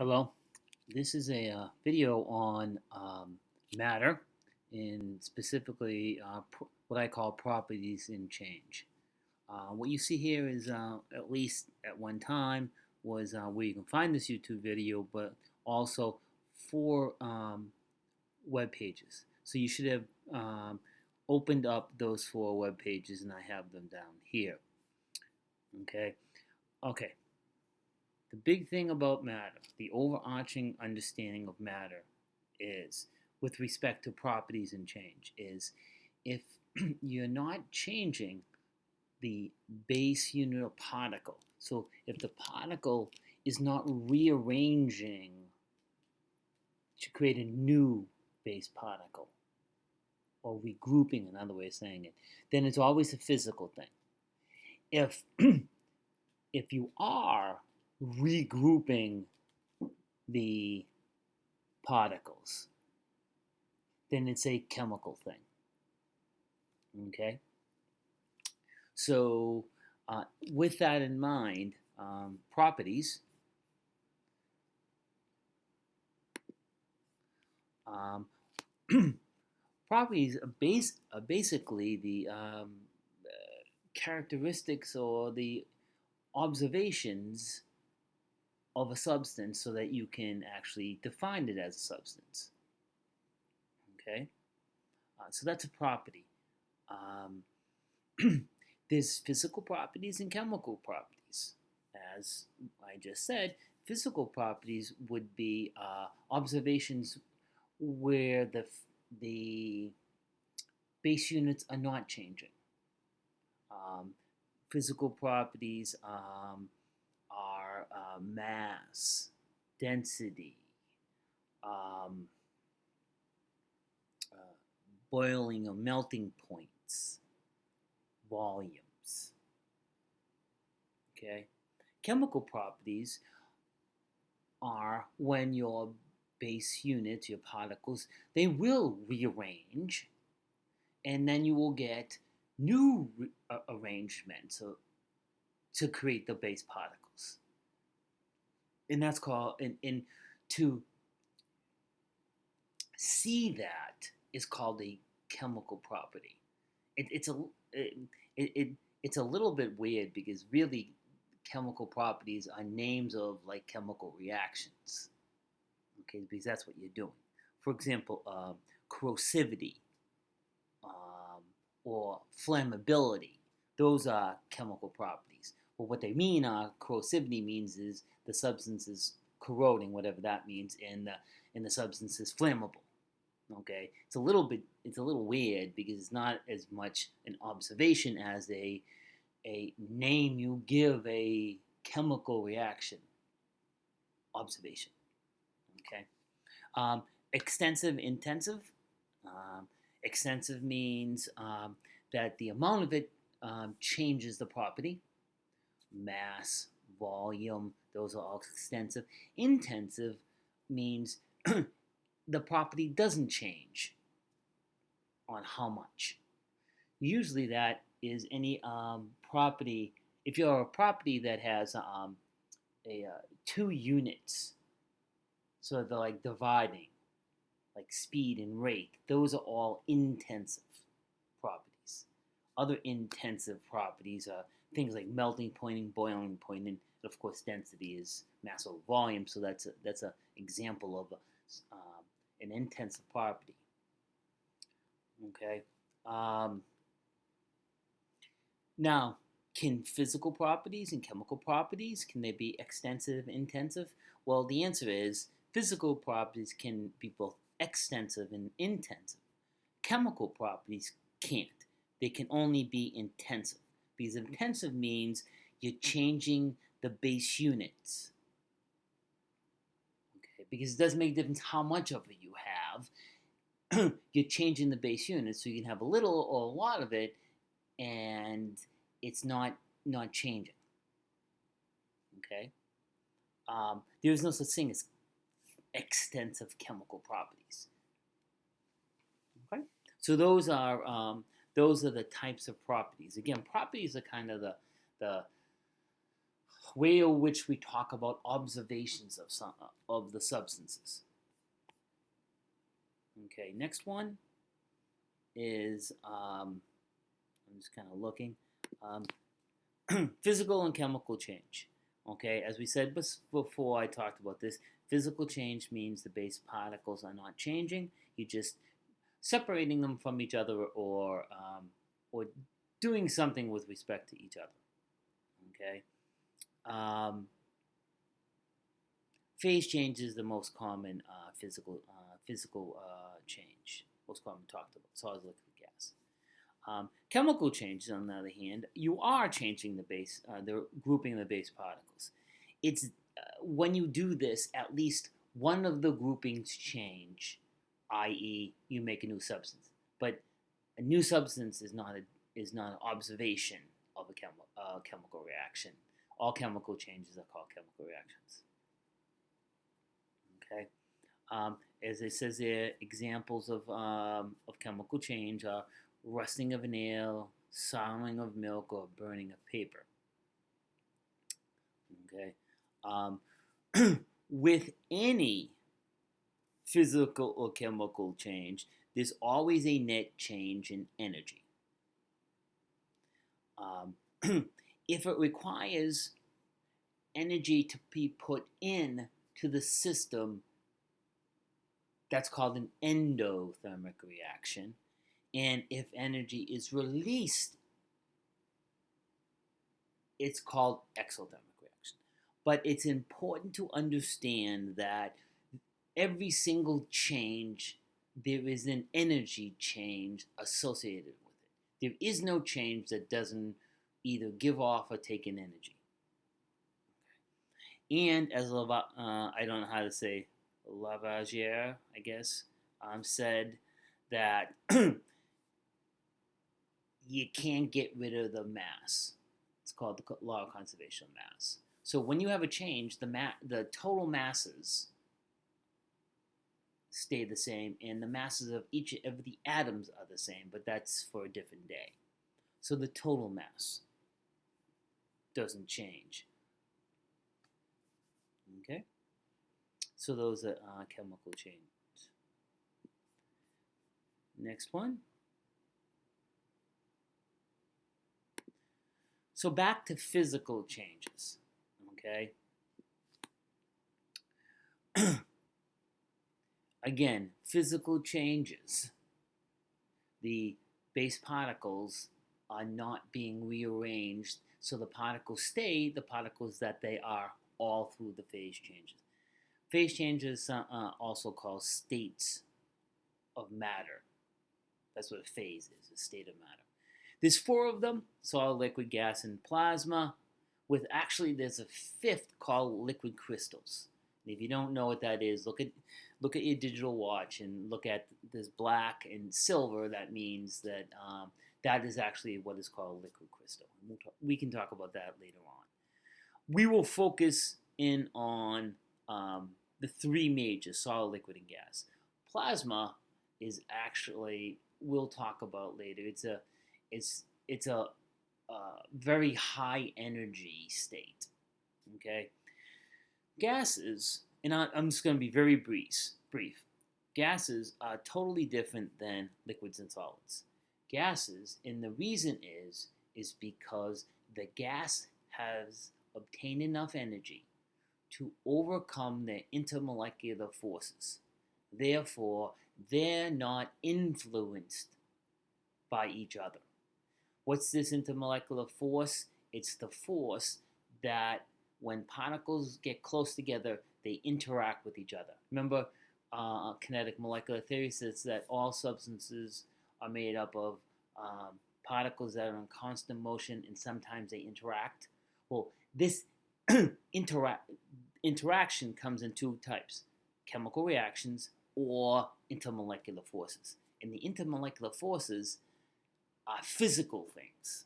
Hello, this is a video on matter and specifically what I call properties in change. What you see here is at least at one time was where you can find this YouTube video, but also four web pages. So you should have opened up those four web pages, and I have them down here. Okay. Okay. The big thing about matter, the overarching understanding of matter is, with respect to properties and change, is if you're not changing the base unit of particle, so if the particle is not rearranging to create a new base particle, or regrouping, another way of saying it, then it's always a physical thing. If if you are regrouping the particles, then it's a chemical thing. Okay? So, with that in mind, properties properties are basically the characteristics or the observations of a substance so that you can actually define it as a substance. Okay? So that's a property. There's physical properties and chemical properties. As I just said, physical properties would be observations where the base units are not changing. Physical properties are mass, density, boiling or melting points, volumes. Okay? Chemical properties are when your base units, your particles, they will rearrange, and then you will get new arrangements to create the base particles. And that's called, and to see that is called a chemical property. It's a little bit weird because really chemical properties are names of like chemical reactions. Okay, because that's what you're doing. For example, corrosivity or flammability. Those are chemical properties. But what they mean are, corrosivity means is the substance is corroding, whatever that means, and the substance is flammable. Okay, it's a little weird because it's not as much an observation as a name you give a chemical reaction. Observation. Okay. Extensive, intensive. Extensive means that the amount of it changes the property. Mass, volume, those are all extensive. Intensive means the property doesn't change on how much. Usually that is any property. If you're a property that has two units, so they're like dividing, like speed and rate, those are all intensive properties. Other intensive properties are things like melting point and boiling point, and of course density is mass over volume, so that's an example of an intensive property. Okay. Now, can physical properties and chemical properties, can they be extensive, intensive? Well, the answer is physical properties can be both extensive and intensive. Chemical properties can't. They can only be intensive. Because intensive means you're changing the base units. Okay, because it doesn't make a difference how much of it you have. You're changing the base units, so you can have a little or a lot of it, and it's not changing. Okay? There is no such thing as extensive chemical properties. Okay? So those are the types of properties. Again, properties are kind of the way in which we talk about observations of the substances. Okay, next one is I'm just kind of looking physical and chemical change. Okay, as we said before, I talked about this. Physical change means the base particles are not changing. You're just separating them from each other, or doing something with respect to each other. Okay. Phase change is the most common physical change, most common talked about, solid, liquid, gas. Chemical changes, on the other hand, you are changing the grouping of the base particles. It's when you do this, at least one of the groupings change, i.e., you make a new substance. But a new substance is not an observation of a chemical reaction. All chemical changes are called chemical reactions. Okay. As it says there, examples of chemical change are rusting of a nail, souring of milk, or burning of paper. Okay. With any physical or chemical change, there's always a net change in energy. If it requires energy to be put in to the system, that's called an endothermic reaction. And if energy is released, it's called exothermic reaction. But it's important to understand that every single change, there is an energy change associated with it. There is no change that doesn't either give off or take in energy. And as I don't know how to say, Lavoisier, I guess, said that you can't get rid of the mass. It's called the law of conservation of mass. So when you have a change, the total masses stay the same, and the masses of each of the atoms are the same, but that's for a different day. So the total mass doesn't change. Okay? So those are chemical changes. Next one. So back to physical changes. Okay? Again, physical changes. The base particles are not being rearranged, so the particles stay the particles that they are all through the phase changes. Phase changes are also called states of matter. That's what a phase is, a state of matter. There's 4 of them, solid, liquid, gas, and plasma, with actually there's a 5th called liquid crystals. And if you don't know what that is, look at your digital watch and look at this black and silver. That means that that is actually what is called liquid crystal. We can talk about that later on. We will focus in on the 3 majors, solid, liquid, and gas. Plasma is actually, we'll talk about later. It's a very high energy state. Okay. Gases, and I'm just going to be very brief. Gases are totally different than liquids and solids. Gases, and the reason is because the gas has obtained enough energy to overcome their intermolecular forces. Therefore, they're not influenced by each other. What's this intermolecular force? It's the force that when particles get close together, they interact with each other. Remember, kinetic molecular theory says that all substances are made up of particles that are in constant motion, and sometimes they interact. Well, this interaction comes in 2 types: chemical reactions or intermolecular forces. And the intermolecular forces are physical things.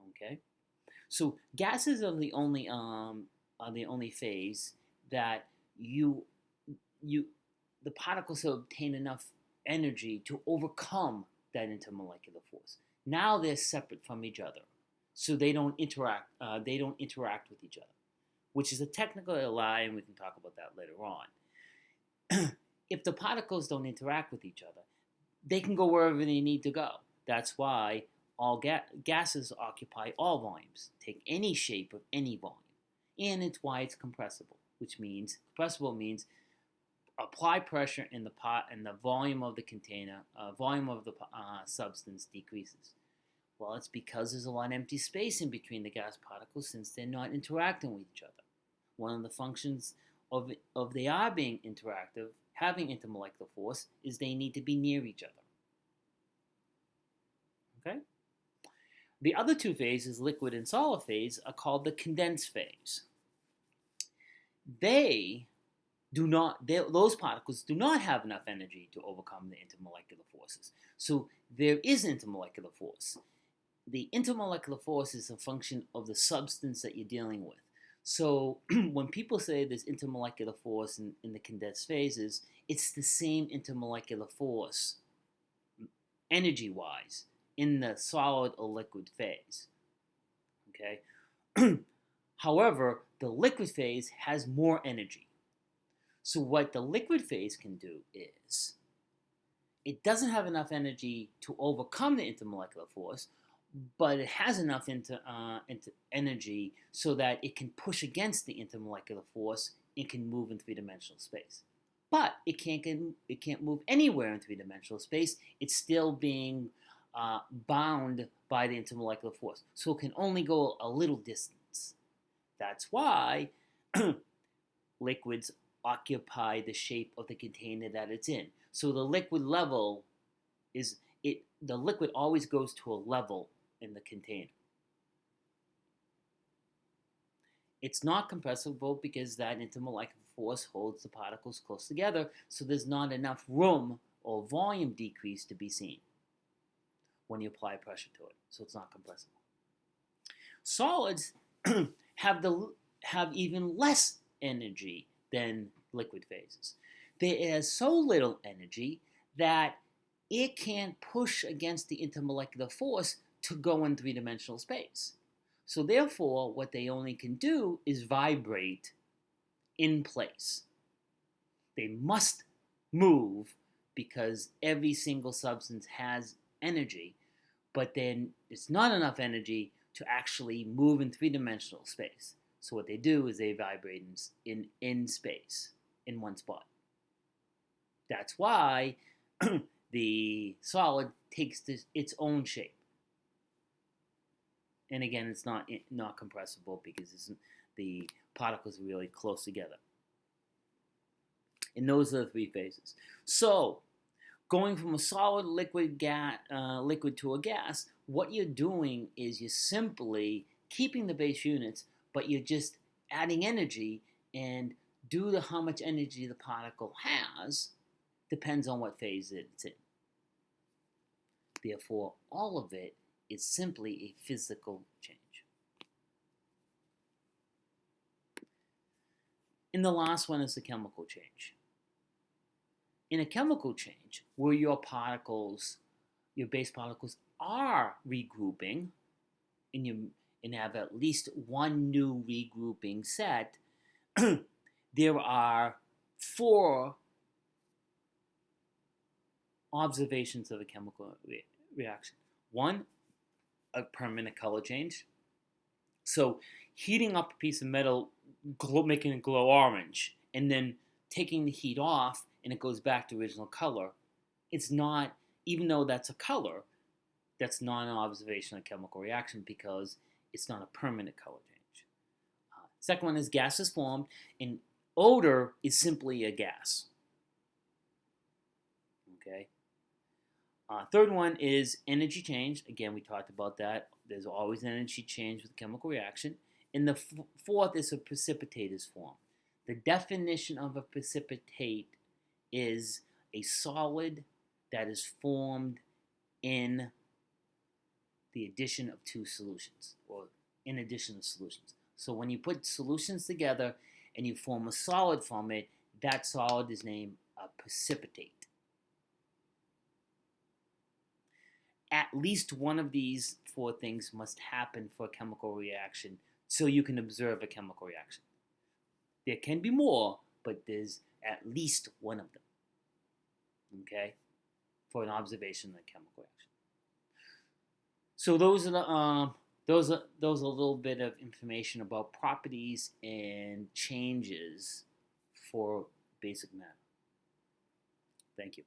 Okay, so gases are the only phase that the particles have obtained enough energy to overcome that intermolecular force. Now they're separate from each other. so they don't interact. They don't interact with each other, which is a technical lie, and we can talk about that later on. If the particles don't interact with each other, they can go wherever they need to go. That's why all gases occupy all volumes, take any shape of any volume, and it's why it's compressible, which means compressible means apply pressure in the pot and the volume of the container, volume of the substance decreases. Well, it's because there's a lot of empty space in between the gas particles since they're not interacting with each other. One of the functions of they are being interactive, having intermolecular force, is they need to be near each other. Okay? The other two phases, liquid and solid phase, are called the condensed phase. Those particles do not have enough energy to overcome the intermolecular forces. So there is intermolecular force. The intermolecular force is a function of the substance that you're dealing with. So when people say there's intermolecular force in the condensed phases, it's the same intermolecular force, energy-wise, in the solid or liquid phase. Okay? However, the liquid phase has more energy. So what the liquid phase can do is, it doesn't have enough energy to overcome the intermolecular force, but it has enough energy so that it can push against the intermolecular force and can move in three-dimensional space. But it can't move anywhere in three-dimensional space. It's still being bound by the intermolecular force. So it can only go a little distance. That's why liquids occupy the shape of the container that it's in. So the liquid level the liquid always goes to a level in the container. It's not compressible because that intermolecular force holds the particles close together, so there's not enough room or volume decrease to be seen when you apply pressure to it. So it's not compressible. Solids have even less energy than liquid phases. There is so little energy that it can't push against the intermolecular force to go in three-dimensional space. So therefore, what they only can do is vibrate in place. They must move because every single substance has energy, but then it's not enough energy to actually move in three-dimensional space. So what they do is they vibrate in space, in one spot. That's why the solid takes its own shape. And again, it's not compressible because the particles are really close together. And those are the three phases. So, going from a solid liquid to a gas, what you're doing is you're simply keeping the base units, but you're just adding energy, and due to how much energy the particle has, depends on what phase it's in. Therefore, all of it is simply a physical change. And the last one is the chemical change. In a chemical change, where your base particles are regrouping, and have at least one new regrouping set, there are 4 observations of a chemical reaction. 1, a permanent color change. So heating up a piece of metal, making it glow orange, and then taking the heat off and it goes back to original color. It's not, even though that's a color, that's not an observation of chemical reaction because it's not a permanent color change. Second one is gas is formed, and odor is simply a gas. Okay. Third one is energy change. Again, we talked about that. There's always an energy change with chemical reaction. And the fourth is a precipitate is formed. The definition of a precipitate is a solid that is formed in the addition of 2 solutions, or in addition to solutions. So when you put solutions together and you form a solid from it, that solid is named a precipitate. at least one of these four things must happen for a chemical reaction so you can observe a chemical reaction. There can be more, but there's at least one of them, okay, for an observation of a chemical reaction. So those are a little bit of information about properties and changes for basic matter. Thank you.